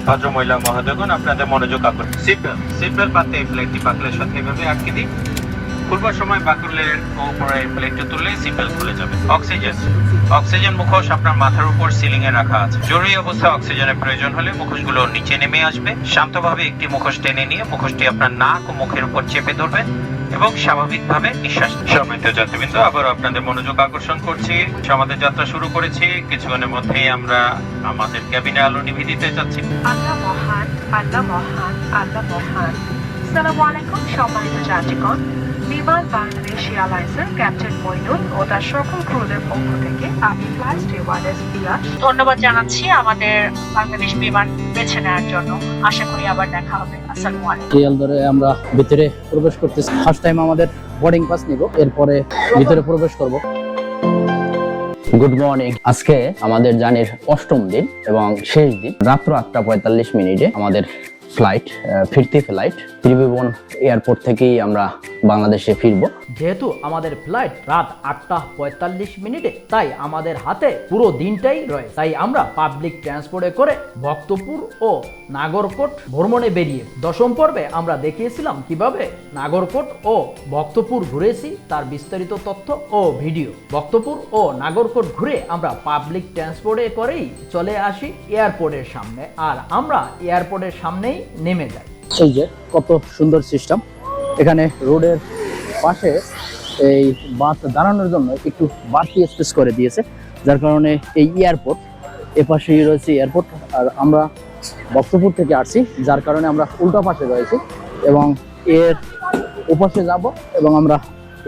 ভদ্র মহিলা মহোদয়গণ, আপনাদের মনোযোগ আকর্ষণ। সিটবেল্ট পাতে এই প্লেটটি বাকলের সাথে এভাবে আটকে দিই। খুলবার সময় বাকলের উপরে প্লেটটা তুললে সিটবেল্ট খুলে যাবে। অক্সিজেন মুখোশ আপনার মাথার উপর সিলিং এ রাখা আছে। জরুরি অবস্থায় অক্সিজেনের প্রয়োজন হলে মুখোশগুলো নিচে নেমে আসবে। শান্তভাবে একটি মুখোশ টেনে নিয়ে মুখোশটি আপনার নাক ও মুখের উপর চেপে ধরবেন এবং স্বাভাবিকভাবে নিঃশ্বাস। সম্মানিত যাত্রীবৃন্দ, আবারও আপনাদের মনোযোগ আকর্ষণ করছি। আমাদের যাত্রা শুরু করেছি। কিছুক্ষণের মধ্যেই আমরা আমাদের ক্যাবিনে আলো নিভিয়ে দিতে যাচ্ছি। আল্লাহ মহান, আল্লাহ মহান, আল্লাহ মহান। আসসালামু আলাইকুম সম্মানিত যাত্রীগণ। বিমান বাংলাদেশ এয়ারলাইন্সের ক্যাপ্টেন মইনুল ও তার সকল ক্রুদের পক্ষ থেকে আমি ফ্লাইট স্টুয়ার্ডেস প্রিয়া ধন্যবাদ জানাচ্ছি আমাদের বাংলাদেশ বিমান বেছে নেওয়ার জন্য। আশা করি আবার দেখা হবে। আসসালামু আলাইকুম। সিরিয়াল ধরে আমরা ভিতরে প্রবেশ করতেছি। ফার্স্ট টাইম আমাদের বোর্ডিং পাস নিব, এরপরে ভিতরে প্রবেশ করব। Good morning. আজকে আমাদের জার্নির 8ম দিন এবং শেষ দিন। রাত্র 8:45 আমাদের ফ্লাইট, ফিরতি ফ্লাইট। ত্রিভুবন এয়ারপোর্ট থেকেই আমরা বাংলাদেশে ফিরবো। যেহেতু আমাদের ফ্লাইট রাত 8:45 তাই আমাদের হাতে পুরো দিনটাই রয়েছে। তাই আমরা পাবলিক ট্রান্সপোর্টে করে ভক্তপুর ও নাগরকোট ভ্রমণে বেরিয়ে 10ম পর্বে আমরা দেখিয়েছিলাম কিভাবে নাগরকোট ও ভক্তপুর ঘুরেছি, তার বিস্তারিত তথ্য ও ভিডিও। ভক্তপুর ও নাগরকোট ঘুরে আমরা পাবলিক ট্রান্সপোর্টে করেই চলে আসি এয়ারপোর্টের সামনে, আর আমরা এয়ারপোর্টের সামনেই নেমে যাই। এই যে কত সুন্দর সিস্টেম, এখানে রোডের পাশে এই বাস দাঁড়ানোর জন্য একটু বাড়তি স্পেস করে দিয়েছে, যার কারণে এই এয়ারপোর্ট এপাশেই রয়েছে এয়ারপোর্ট। আর আমরা ভক্তপুর থেকে আসছি, যার কারণে আমরা উল্টা পাশে রয়েছি এবং এর ওপাশে যাব এবং আমরা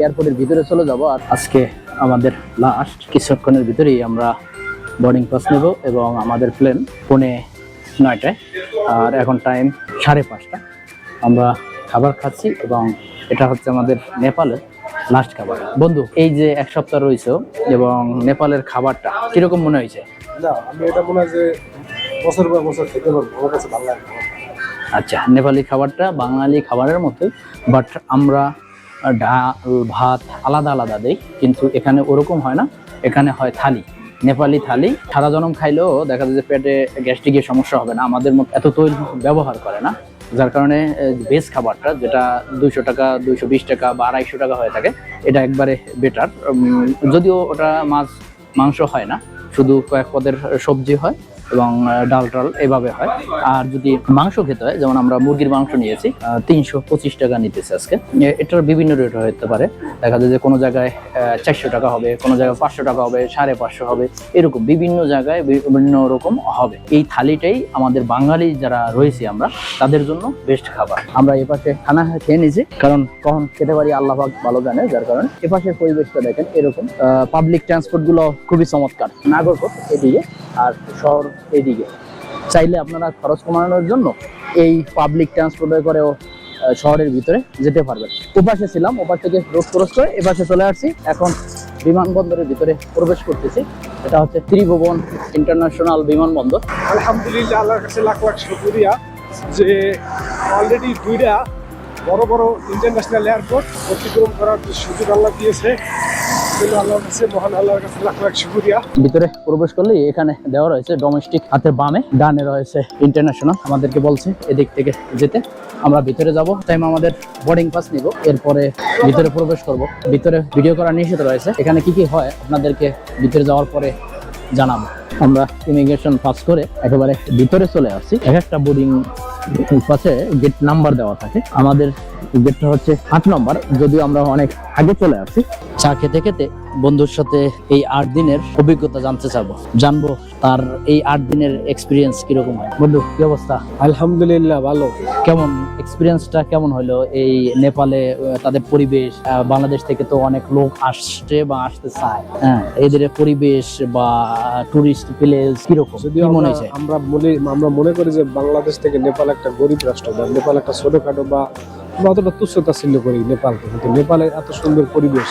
এয়ারপোর্টের ভিতরে চলে যাব। আর আজকে আমাদের লাস্ট কিছুক্ষণের ভিতরেই আমরা বোর্ডিং পাস নেব এবং আমাদের প্লেন 9:30 আর এখন টাইম 5:30। আমরা খাবার খাচ্ছি এবং এটা হচ্ছে আমাদের নেপালের লাস্ট খাবার। বন্ধু, এই যে 1 সপ্তাহ রয়েছে এবং নেপালের খাবারটা কিরকম মনে হয়েছে? না, আমি এটা মনে হয় যে বছর পর বছর খেতে পারবো, আমার কাছে ভালো লাগে। আচ্ছা, নেপালি খাবারটা বাঙালি খাবারের মতোই, বাট আমরা ডাল ভাত আলাদা আলাদা দেই, কিন্তু এখানে ওরকম হয় না। এখানে হয় থালি, নেপালি থালি। সারা জনম খাইলেও দেখা যায় যে পেটে গ্যাস্ট্রিকের সমস্যা হবে না। আমাদের মতো এত তৈল ব্যবহার করে না, যার কারণে বেস্ট খাবারটা যেটা 200 টাকা 220 টাকা বা 250 টাকা হয়ে থাকে, এটা একবারে বেটার। যদিও ওটা মাছ মাংস হয় না, শুধু কয়েক পদের সবজি হয় এবং ডাল টাল এভাবে হয়। আর যদি মাংস খেতে হয়, যেমন আমরা মুরগির মাংস নিয়েছি, 325 টাকা নিতেছে আজকে। এটার বিভিন্ন রেট হতে পারে, দেখা যায় যে কোনো জায়গায় 400 টাকা হবে, কোনো জায়গায় 500 টাকা হবে, 550 হবে, এরকম বিভিন্ন জায়গায় বিভিন্ন রকম হবে। এই থালিটাই আমাদের বাঙালি যারা রয়েছে আমরা তাদের জন্য বেস্ট খাবার। আমরা এপাশে খানা খেয়ে নিয়েছি, কারণ কখন খেতে পারি আল্লাহ পাক ভালো জানে, যার কারণে এপাশের পরিবেশটা দেখেন এরকম। পাবলিক ট্রান্সপোর্ট গুলো খুবই চমৎকার। নাগরকোট এদিকে আর শহর এদিকে। চাইলে আপনারা খরচ কমানোর জন্য এই পাবলিক ট্রান্সপোর্টে করেও শহরের ভিতরে যেতে পারবেন। ওপাশে ছিলাম, ওপাশ থেকে রোড ক্রস করে এপাশে চলে আসছি। এখন বিমানবন্দরের ভিতরে প্রবেশ করতেছি। এটা হচ্ছে ত্রিভুবন ইন্টারন্যাশনাল বিমানবন্দর। আলহামদুলিল্লাহ, আল্লাহর কাছে লাখ লাখ শুকরিয়া যে অলরেডি 2টা বড় বড় ইন্টারন্যাশনাল এয়ারপোর্ট অতিক্রম করার যে সুযোগ আল্লাহ দিয়েছে, আল্লাহর কাছে মহান আল্লাহর কাছে লাখ লাখ শুকরিয়া। ভিতরে প্রবেশ করলে এখানে দেওয়া রয়েছে ডোমেস্টিক, হাতের বামে, ডানে রয়েছে ইন্টারন্যাশনাল। আমাদেরকে বলছে এদিক থেকে যেতে। আমরা ভিতরে যাব, টাইম আমাদের বোর্ডিং পাস নিব, এরপরে ভিতরে প্রবেশ করব। ভিতরে ভিডিও করা নিষেধ রয়েছে। এখানে কি কি হয় আপনাদেরকে ভিতরে যাওয়ার পরে জানাবো। আমরা ইমিগ্রেশন পাস করে একেবারে ভিতরে চলে আসছি। একটা বোর্ডিং পাশে গেট নাম্বার দেওয়া থাকে, আমাদের গেটটা হচ্ছে 8 নম্বর, যদিও আমরা অনেক আগে চলে আসছি। চা খেতে খেতে বন্ধুর সাথে এই 8 দিনের অভিজ্ঞতা জানবো তার এই 8 দিনের এক্সপিরিয়েন্স কিরকম হয়। বন্ধু, কি অবস্থা? আলহামদুলিল্লাহ ভালো। কেমন এক্সপিরিয়েন্সটা কেমন হলো এই নেপালে? তাদের পরিবেশ, বাংলাদেশ থেকে তো অনেক লোক আসছে বা আসতে চায়, হ্যাঁ, এদের পরিবেশ বা টুরিস্ট প্লেস কিরকম, কি মনে হয়েছে? আমরা মনে করি যে বাংলাদেশ থেকে নেপাল একটা গরিব রাষ্ট্র, বা নেপাল একটা ছোটখাটো, বা অতটা তুচ্ছতাচ্ছিল্য করি নেপালকে, কিন্তু নেপালের এত সুন্দর পরিবেশ,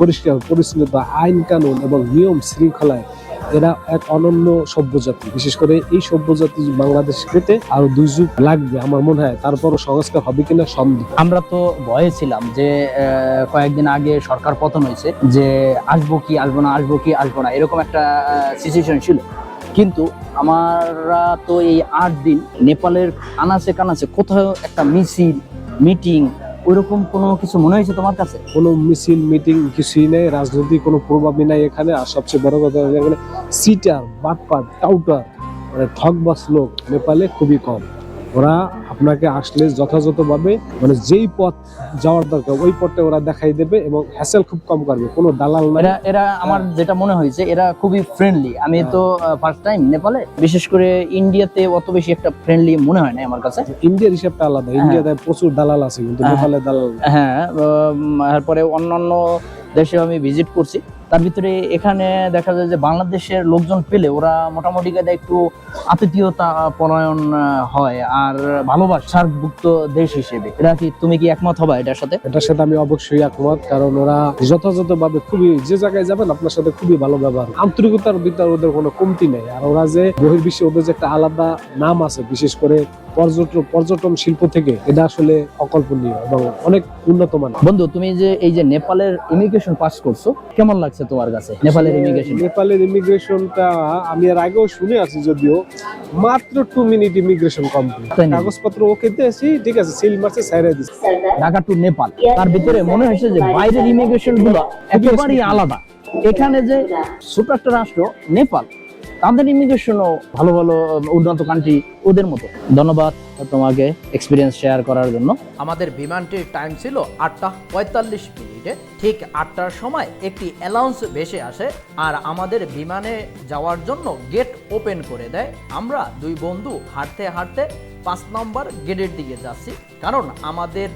পরিষ্কার পরিচ্ছন্নতা, আইন কানুন এবং নিয়ম শৃঙ্খলায় এরা এক অনন্য সভ্য জাতি। বিশেষ করে এই সভ্য জাতি বাংলাদেশ পেতে আরো 2 যুগ লাগবে আমার মনে হয়, তারপরও সংস্কার হবে কিনা সন্দেহ। আমরা তো ভয়ে ছিলাম যে কয়েকদিন আগে সরকার পতন হয়েছে, যে আসবো কি আসবো না, আসবো কি আসবো না, এরকম একটা সিচুয়েশন ছিল। কিন্তু আমরা তো এই 8 দিন নেপালের আনাচে কানাচে কোথাও একটা মিছিল মিটিং ওইরকম কোনো কিছু মনে হয়েছে তোমার কাছে? কোনো মিছিল মিটিং কিছুই নেই, রাজনৈতিক কোনো প্রভাবই নাই এখানে। আর সবচেয়ে বড় কথা হলো এখানে সিটার, বাটপার, টাউটার মানে ঠকবাজ লোক নেপালে খুবই কম। ওরা আপনাকে আসলে যথাযথভাবে মানে যেই পথ যাওয়ার দরকার ওই পথটা ওরা দেখাই দেবে এবং হ্যাসেল খুব কম করবে, কোনো দালাল নাই। এরা আমার যেটা মনে হয়েছে এরা খুবই ফ্রেন্ডলি। আমি তো ফার্স্ট টাইম নেপালে, বিশেষ করে ইন্ডিয়াতে অত বেশি একটা ফ্রেন্ডলি মনে হয় না আমার কাছে। ইন্ডিয়ার হিসাবটা আলাদা, ইন্ডিয়াতে প্রচুর দালাল আছে কিন্তু নেপালে দালাল নেই। হ্যাঁ, তারপরে অন্যান্য দেশে আমি ভিজিট করছি, তার ভিতরে এখানে দেখা যায় যে বাংলাদেশের লোকজন পেলে ওরা মোটামুটি একটু আতিথেয়তা পরায়ণ হয় আর ভালোবাসার ভুক্ত দেশ হিসেবে। এটা কি তুমি কি একমত হবা এটার সাথে? এটার সাথে আমি অবশ্যই একমত, কারণ ওরা যথাযথভাবে খুবই যে জায়গায় যাবেন আপনার সাথে খুবই ভালো ব্যবহার, আন্তরিকতার ভিতর ওদের কোনো কমতি নেই। আর ওরা যে বহির্বিশ্বে ওদের যে একটা আলাদা নাম আছে, বিশেষ করে পর্যটন শিল্প থেকে, এটা আসলে অকল্পনীয় এবং অনেক উন্নত মানের। বন্ধু, তুমি যে এই যে নেপালের ইমিগ্রেশন পাস করছো, কেমন লাগছে তোমার কাছে নেপালের ইমিগ্রেশন? নেপালের ইমিগ্রেশনটা আমি এর আগেও শুনে আছি, যদিও মাত্র 2 মিনিট ইমিগ্রেশন কমপ্লিট, তাই নাকি? কাগজপত্র ওকে দিয়েছি, ঠিক আছে, সিল মারছে, সাইরা দিছি। ঢাকা টু নেপাল, তার ভিতরে মনে হয়েছে যে বাইরের ইমিগ্রেশন গুলো একেবারেই আলাদা। এখানে যে ছোট একটা রাষ্ট্র নেপাল, তাদের ইমিগ্রেশনও ভালো ভালো উন্নত কান্ট্রি ওদের মতো। ধন্যবাদ তোমাকে এক্সপিরিয়েন্স শেয়ার করার জন্য। আমাদের বিমানটির টাইম ছিল 8টা 45 মিনিটে। ঠিক 8টার সময় একটি অ্যালাউন্স ভেসে আসে আর আমাদের বিমানে যাওয়ার জন্য গেট ওপেন করে দেয়। আমরা দুই বন্ধু হাঁটতে হাঁটতে 5 নম্বর গেটের দিকে যাচ্ছি, কারণ আমাদের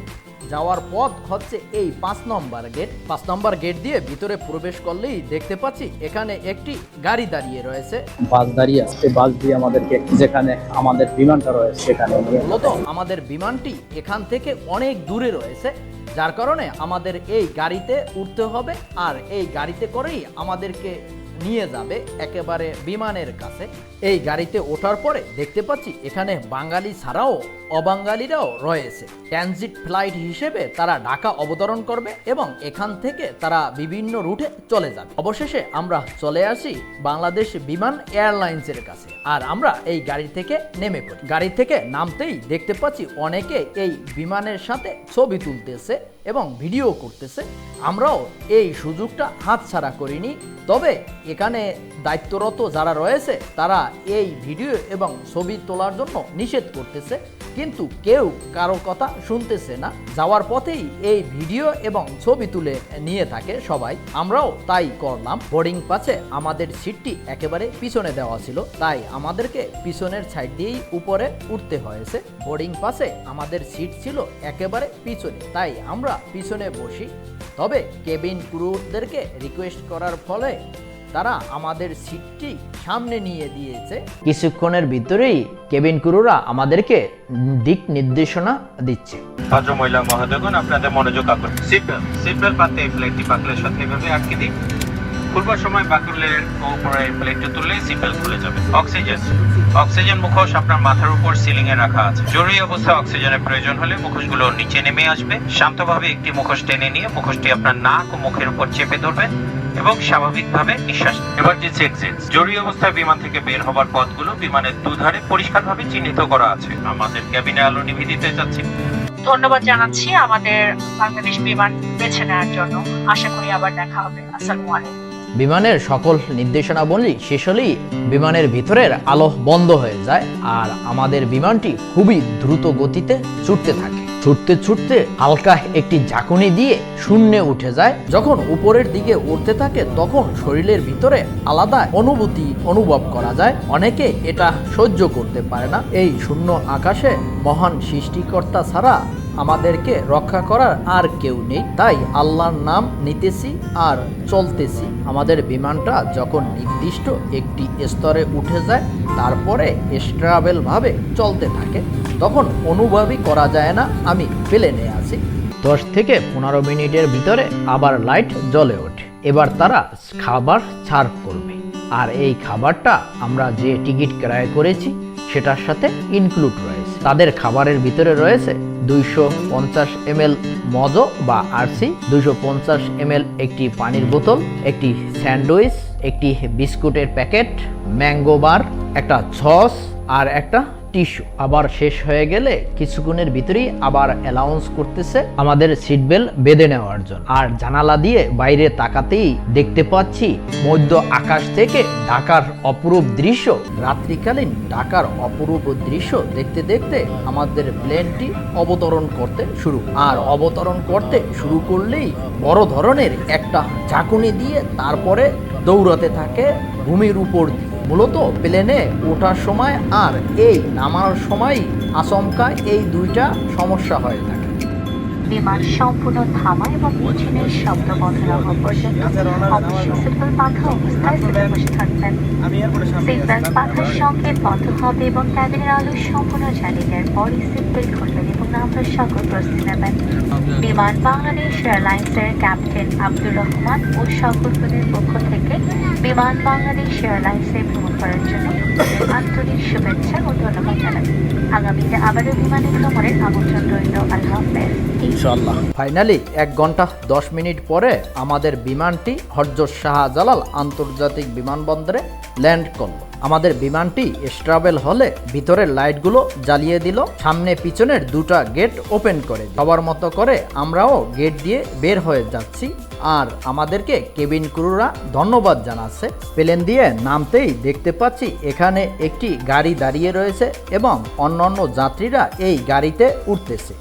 যাওয়ার পথ হচ্ছে এই 5 নম্বর গেট। 5 নম্বর গেট দিয়ে ভিতরে প্রবেশ করলেই দেখতে পাচ্ছি এখানে একটি গাড়ি দাঁড়িয়ে রয়েছে। বাস দাঁড়িয়ে আছে, বাস দিয়ে আমাদেরকে যেখানে আমাদের বিমানটা রয়েছে সেখানে নিয়ে। মূলত আমাদের বিমানটি এখান থেকে অনেক দূরে রয়েছে, যার কারণে আমাদের এই গাড়িতে উঠতে হবে আর এই গাড়িতে করেই আমাদেরকে নিয়ে যাবে একেবারে বিমানের কাছে। এই গাড়িতে ওঠার পরে দেখতে পাচ্ছি এখানে বাঙালি ছাড়াও অবাঙালিরাও রয়েছে। ট্রানজিট ফ্লাইট হিসেবে তারা ঢাকা অবতরণ করবে এবং এখান থেকে তারা বিভিন্ন রুটে চলে যাবে। অবশেষে আমরা চলে আসি বাংলাদেশ বিমান এয়ারলাইন্সের কাছে আর আমরা এই গাড়ি থেকে নেমে পড়ি। গাড়ি থেকে নামতেই দেখতে পাচ্ছি অনেকে এই বিমানের সাথে ছবি তুলতেছে এবং ভিডিও করতেছে। আমরাও এই সুযোগটা হাতছাড়া করিনি, তবে এখানে দায়িত্বরত যারা রয়েছে তারা এই ভিডিও এবং ছবি তোলার জন্য নিষেধ করতেছে, কিন্তু কেউ কারো কথা শুনতেছে না। যাওয়ার পথেই এই ভিডিও এবং ছবি তুলে নিয়ে থাকে সবাই, আমরাও তাই করলাম। বোর্ডিং পাসে আমাদের সিটটি একেবারে পিছনে দেওয়া ছিল, তাই আমাদেরকে পিছনের সাইড দিয়েই উপরে উঠতে হয়েছে। বোর্ডিং পাসে আমাদের সিট ছিল একেবারে পিছনে, তাই আমরা পিছনে বসি। তবে কেবিন ক্রুদেরকে রিকোয়েস্ট করার ফলে তারা আমাদের সিটটি সামনে নিয়ে দিয়েছে। কিছুক্ষণের ভিতরেই কেবিন ক্রুরা আমাদেরকে দিক নির্দেশনা দিচ্ছে। ভদ্র মহিলা মহোদয়গণ, আপনাদের মনোযোগ আকর্ষণ। সিটবেল্ট পাতে প্লেটটি বাকলের সাথে এভাবে আটকে দিন। খুলবার সময় বাকলের উপরে প্লেটটি তুললে সিটবেল্ট খুলে যাবে। অক্সিজেন মুখোশ আপনার মাথার উপর সিলিং এ রাখা আছে। জরুরি অবস্থায় অক্সিজেনের প্রয়োজন হলে মুখোশগুলো নিচে নেমে আসবে। শান্তভাবে একটি মুখোশ টেনে নিয়ে মুখোশটি আপনার নাক ও মুখের উপর চেপে ধরবেন এবং স্বাভাবিকভাবে নিঃশ্বাস। Emergency exit. জরুরি অবস্থায় বিমান থেকে বের হবার পথগুলো বিমানের দুধারে পরিষ্কারভাবে চিহ্নিত করা আছে। আমাদের ক্যাবিনে আলো নিভিয়ে দিতে চাচ্ছি। ধন্যবাদ জানাচ্ছি আমাদের বাংলাদেশ বিমান বেছে নেওয়ার জন্য। আশা করি আবার দেখা হবে। আসসালামু আলাইকুম। বিমানের সকল নির্দেশনাবলী শেষ হলেই বিমানের ভিতরের আলো বন্ধ হয়ে যায় আর আমাদের বিমানটি খুবই দ্রুত গতিতে ছুটতে থাকে। ছুটতে ছুটতে হালকা একটি ঝাঁকুনি দিয়ে শূন্যে উঠে যায়। যখন উপরের দিকে উঠতে থাকে তখন শরীরের ভিতরে আলাদা অনুভূতি অনুভব করা যায়। অনেকে এটা সহ্য করতে পারে না। এই শূন্য আকাশে মহান সৃষ্টিকর্তা ছাড়া আমাদেরকে রক্ষা করার আর কেউ নেই, তাই আল্লাহর নাম নিতেছি আর চলতেছি। আমাদের বিমানটা যখন নির্দিষ্ট একটি স্তরে উঠে যায় তারপরে স্ট্রাবেল ভাবে চলতে থাকে, তখন অনুভবই করা যায় না আমি প্লেনে আছি। 10 থেকে 15 মিনিটের ভিতরে আবার লাইট জ্বলে ওঠে। এবার তারা খাবার সার্ভ করবে আর এই খাবারটা আমরা যে টিকিট ক্রয় করেছি সেটার সাথে ইনক্লুড রয়েছে। তাদের খাবারের ভিতরে রয়েছে 250 ml মজো বা আরসি, 250 ml একটি পানির বোতল, একটি স্যান্ডউইচ, একটি বিস্কুটের প্যাকেট, ম্যাঙ্গো বার, একটা সস আর একটা টিস্যু। আবার শেষ হয়ে গেলে কিছুক্ষণের ভিতরেই আবার অ্যালাউন্স করতেছে আমাদের সিট বেল্ট বেঁধে নেওয়ার জন্য। আর জানালা দিয়ে বাইরে তাকাতেই দেখতে পাচ্ছি মধ্য আকাশ থেকে ঢাকার অপরূপ দৃশ্য। রাত্রিকালীন ঢাকার অপরূপ দৃশ্য দেখতে দেখতে আমাদের প্লেনটি অবতরণ করতে শুরু করলেই বড় ধরনের একটা ঝাঁকুনি দিয়ে তারপরে দৌড়াতে থাকে ভূমির উপর দিয়ে। মূলত প্লেনে ওঠার সময় আর এই নামার সময় আচমকা এই দুইটা সমস্যা হয়ে থাকে। বিমান সম্পূর্ণ থামা এবং ইঞ্জিনের শব্দ বন্ধ না হওয়া পর্যন্ত অবশ্যই সিটবেল্ট বাঁধা অবস্থায় সিটে বসে থাকবেন। সিটবেল্ট বাঁধার সংকেত বন্ধ হবে এবং ক্যাবিনের আলো সম্পূর্ণ জ্বালিয়ে দেওয়ার পরই সিটবেল্ট খুলবেন এবং আমরা সকল প্রস্তুতি নেবেন। বিমান বাংলাদেশ এয়ারলাইন্সের ক্যাপ্টেন আব্দুর রহমান ও সকল ক্রুদের পক্ষ থেকে বিমান বাংলাদেশ এয়ারলাইন্সে ভ্রমণ করার জন্য আন্তরিক শুভেচ্ছা ও ধন্যবাদ জানাই। আগামীতে আবারও বিমানে ভ্রমণের আমন্ত্রণ রইল। আল্লাহ হাফেজ। ইনশাআল্লাহ। ফাইনালি 1 ঘন্টা 10 মিনিট পরে আমাদের বিমানটি হযরত শাহজালাল আন্তর্জাতিক বিমানবন্দরে ল্যান্ড করলো। আমাদের বিমানটি ট্রাভেল হলে ভিতরের লাইটগুলো জ্বালিয়ে দিল, সামনে পিছনের দুটা গেট ওপেন করে দিল। সবার মতো করে আমরাও গেট দিয়ে বের হয়ে যাচ্ছি আর আমাদেরকে কেবিন ক্রুরা ধন্যবাদ জানাচ্ছে। প্লেন দিয়ে নামতেই দেখতে পাচ্ছি এখানে একটি গাড়ি দাঁড়িয়ে রয়েছে এবং অন্যান্য যাত্রীরা এই গাড়িতে উঠতেছে।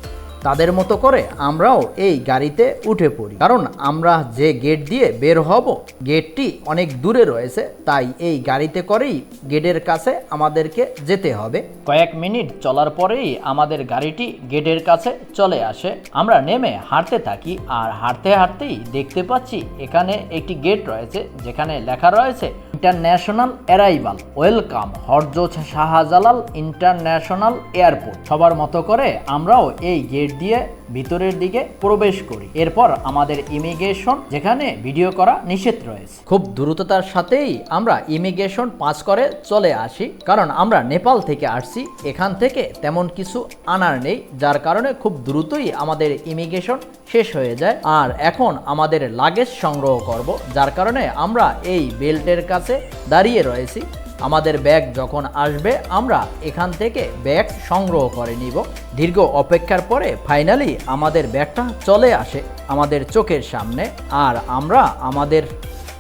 তাদের মতো করে আমরাও এই গাড়িতে উঠে পড়ি, কারণ আমরা যে গেট দিয়ে বের হব গেটটি অনেক দূরে রয়েছে, তাই এই গাড়িতে করেই গেটের কাছে আমাদেরকে যেতে হবে। কয়েক মিনিট চলার পরেই আমাদের গাড়িটি গেটের কাছে চলে আসে। আমরা নেমে হাঁটতে থাকি আর হাঁটতে হাঁটতেই দেখতে পাচ্ছি এখানে একটি গেট রয়েছে যেখানে লেখা রয়েছে international arrival welcome Hazrat Shahjalal international airport. সবার মতো করে আমরাও এই গেট দিয়ে ভিতরের দিকে প্রবেশ করি। এরপর আমাদের ইমিগ্রেশন, যেখানে ভিডিও করা নিষেধ রয়েছে। খুব দ্রুততার সাথেই আমরা ইমিগ্রেশন পাস করে চলে আসি, কারণ আমরা নেপাল থেকে আসছি, এখান থেকে তেমন কিছু আনার নেই, যার কারণে খুব দ্রুতই আমাদের ইমিগ্রেশন শেষ হয়ে যায়। আর এখন আমাদের লাগেজ সংগ্রহ করব, যার কারণে আমরা এই বেল্টের কাছে দাঁড়িয়ে রয়েছি। আমাদের ব্যাগ যখন আসবে আমরা এখান থেকে ব্যাগ সংগ্রহ করে নিব। দীর্ঘ অপেক্ষার পরে ফাইনালি আমাদের ব্যাগটা চলে আসে আমাদের চোখের সামনে, আর আমরা আমাদের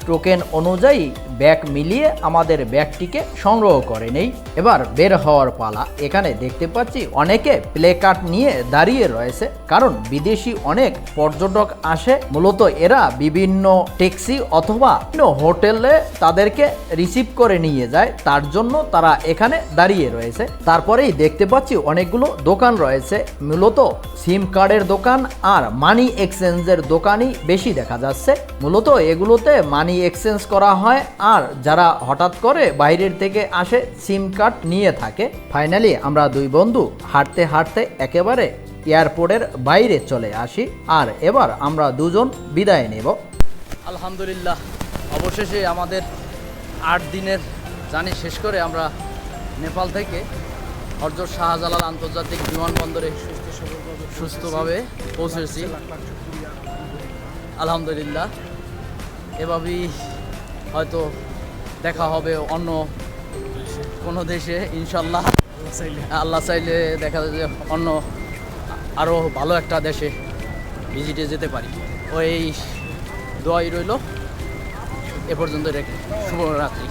টোকেন অনুযায়ী ব্যাগ মিলিয়ে আমাদের ব্যাগটিকে সংগ্রহ করে নেই। এবার বের হওয়ার পালা। এখানে দেখতে পাচ্ছি অনেকে প্লে কার্ড নিয়ে দাঁড়িয়ে রয়েছে, কারণ বিদেশি অনেক পর্যটক আসে। মূলত এরা বিভিন্ন ট্যাক্সি অথবা হোটেলে তাদেরকে রিসিভ করে নিয়ে যায়, তার জন্য তারা এখানে দাঁড়িয়ে রয়েছে। তারপরেই দেখতে পাচ্ছি অনেকগুলো দোকান রয়েছে, মূলত সিম কার্ডের দোকান আর মানি এক্সচেঞ্জের দোকানই বেশি দেখা যাচ্ছে। মূলত এগুলোতে মানি এক্সচেঞ্জ করা হয়, আর যারা হঠাৎ করে বাইরের থেকে আসে সিম কার্ড নিয়ে থাকে। ফাইনালি আমরা দুই বন্ধু হাঁটতে হাঁটতে একেবারে এয়ারপোর্টের বাইরে চলে আসি, আর এবার আমরা দুজন বিদায় নেব। আলহামদুলিল্লাহ, অবশেষে আমাদের 8 দিনের জার্নি শেষ করে আমরা নেপাল থেকে হযরত শাহজালাল আন্তর্জাতিক বিমানবন্দরে সুস্থভাবে পৌঁছেছি। আলহামদুলিল্লাহ, এভাবেই হয়তো দেখা হবে অন্য কোনো দেশে ইনশাল্লাহ। আল্লাহ চাইলে দেখা যায় যে অন্য আরও ভালো একটা দেশে ভিজিটে যেতে পারি। ওই দোয়াই রইল। এ পর্যন্ত শুভরাত্রি।